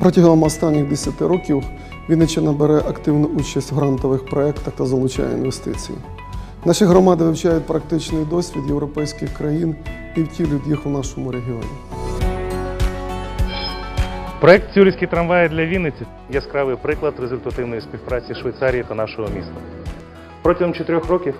Протягом останніх 10 років Вінниччина бере активну участь в грантових проєктах та залучає інвестиції. Наші громади вивчають практичний досвід європейських країн і втілюють їх у нашому регіоні. Проект «Цюрихські трамваї для Вінниці» – яскравий приклад результативної співпраці Швейцарії та нашого міста. Протягом 4 років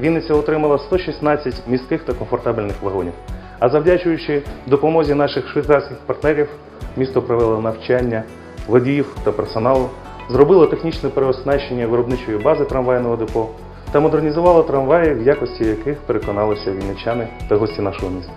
Вінниця отримала 116 міських та комфортабельних вагонів. А завдячуючи допомозі наших швейцарських партнерів, місто провело навчання водіїв та персоналу, зробило технічне переоснащення виробничої бази трамвайного депо та модернізувало трамваї, в якості яких переконалися вінничани та гості нашого міста.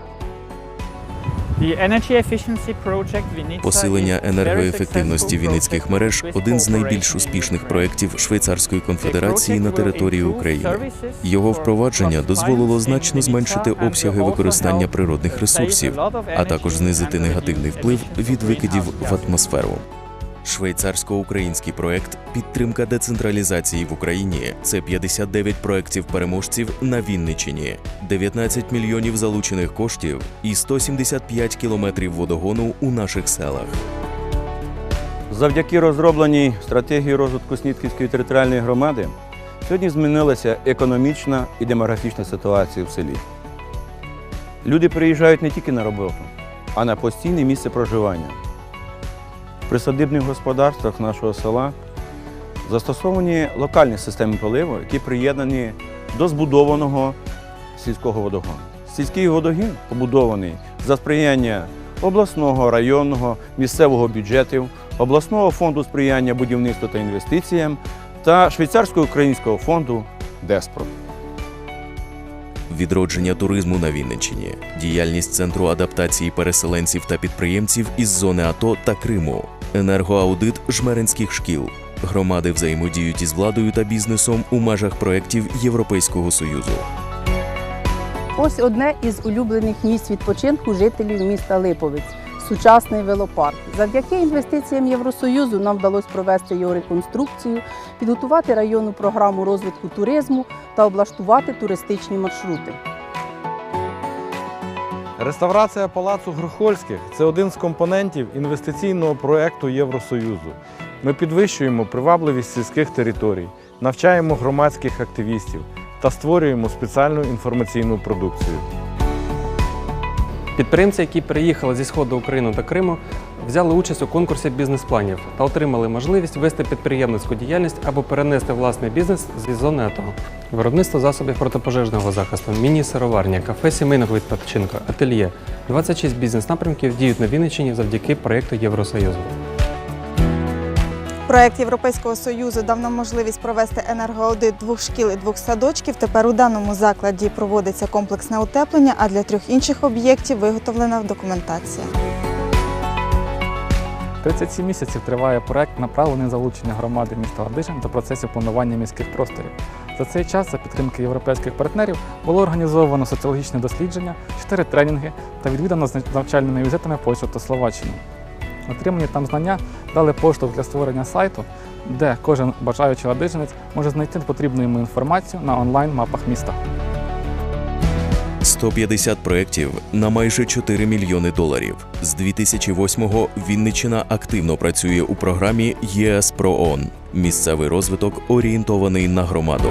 Посилення енергоефективності вінницьких мереж – один з найбільш успішних проєктів Швейцарської конфедерації на території України. Його впровадження дозволило значно зменшити обсяги використання природних ресурсів, а також знизити негативний вплив від викидів в атмосферу. Швейцарсько-український проєкт «Підтримка децентралізації в Україні» – це 59 проєктів-переможців на Вінниччині, 19 мільйонів залучених коштів і 175 кілометрів водогону у наших селах. Завдяки розробленій стратегії розвитку Снітківської територіальної громади сьогодні змінилася економічна і демографічна ситуація в селі. Люди приїжджають не тільки на роботу, а на постійне місце проживання. В присадибних господарствах нашого села застосовані локальні системи поливу, які приєднані до збудованого сільського водогону. Сільський водогін побудований за сприяння обласного, районного, місцевого бюджетів, обласного фонду сприяння будівництву та інвестиціям та швейцарсько-українського фонду «Деспрот». Відродження туризму на Вінниччині, діяльність Центру адаптації переселенців та підприємців із зони АТО та Криму, енергоаудит жмеринських шкіл. Громади взаємодіють із владою та бізнесом у межах проєктів Європейського Союзу. Ось одне із улюблених місць відпочинку жителів міста Липовець – сучасний велопарк. Завдяки інвестиціям Євросоюзу нам вдалося провести його реконструкцію, підготувати районну програму розвитку туризму та облаштувати туристичні маршрути. Реставрація палацу Грохольських – це один з компонентів інвестиційного проєкту Євросоюзу. Ми підвищуємо привабливість сільських територій, навчаємо громадських активістів та створюємо спеціальну інформаційну продукцію. Підприємці, які приїхали зі Сходу України та Криму, взяли участь у конкурсі бізнес-планів та отримали можливість вести підприємницьку діяльність або перенести власний бізнес зі зони АТО. Виробництво засобів протипожежного захисту, міні-сироварня, кафе сімейного відпочинку, ательє. 26 бізнес-напрямків діють на Вінниччині завдяки проєкту Євросоюзу. Проект Європейського Союзу дав нам можливість провести енергоаудит 2 шкіл і 2 садочків. Тепер у даному закладі проводиться комплексне утеплення, а для 3 інших об'єктів виготовлена документація. 37 місяців триває проект, направлений на залучення громади міста Ладижин до процесів планування міських просторів. За цей час, за підтримки європейських партнерів, було організовано соціологічне дослідження, 4 тренінги та відвідано з навчальними візитами Польщу та Словаччину. Отримані там знання дали поштовх для створення сайту, де кожен бажаючий ладижинець може знайти потрібну йому інформацію на онлайн-мапах міста. 150 проєктів на майже 4 мільйони доларів. З 2008-го Вінниччина активно працює у програмі ЄС ПРООН. Місцевий розвиток орієнтований на громаду.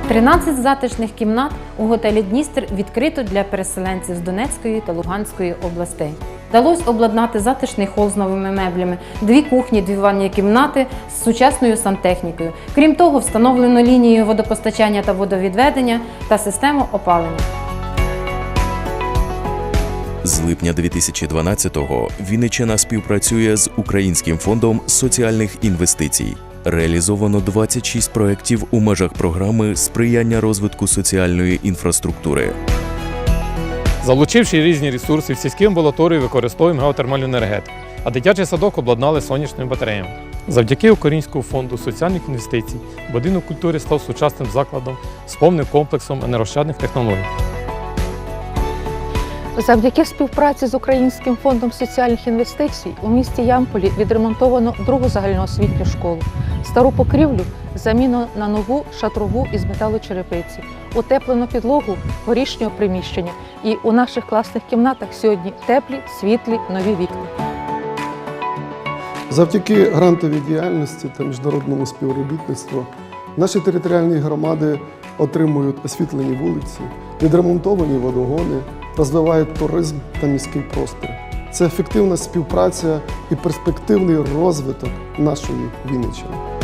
13 затишних кімнат у готелі «Дністр» відкрито для переселенців з Донецької та Луганської областей. Вдалося обладнати затишний хол з новими меблями, 2 кухні, 2 ванні кімнати з сучасною сантехнікою. Крім того, встановлено лінію водопостачання та водовідведення та систему опалення. З липня 2012-го Вінниччина співпрацює з Українським фондом соціальних інвестицій. Реалізовано 26 проєктів у межах програми «Сприяння розвитку соціальної інфраструктури». Залучивши різні ресурси, в сільській амбулаторії використовуємо геотермальну енергетику, а дитячий садок обладнали сонячними батареями. Завдяки Українському фонду соціальних інвестицій будинок культури став сучасним закладом з повним комплексом енергоощадних технологій. Завдяки співпраці з Українським фондом соціальних інвестицій у місті Ямполі відремонтовано 2-гу загальноосвітню школу. Стару покрівлю заміну на нову шатрову із металочерепиці, утеплено підлогу горішнього приміщення. І у наших класних кімнатах сьогодні теплі, світлі, нові вікна. Завдяки грантовій діяльності та міжнародному співробітництву наші територіальні громади отримують освітлені вулиці, відремонтовані водогони, розвивають туризм та міський простір. Це ефективна співпраця і перспективний розвиток нашої Вінниччини.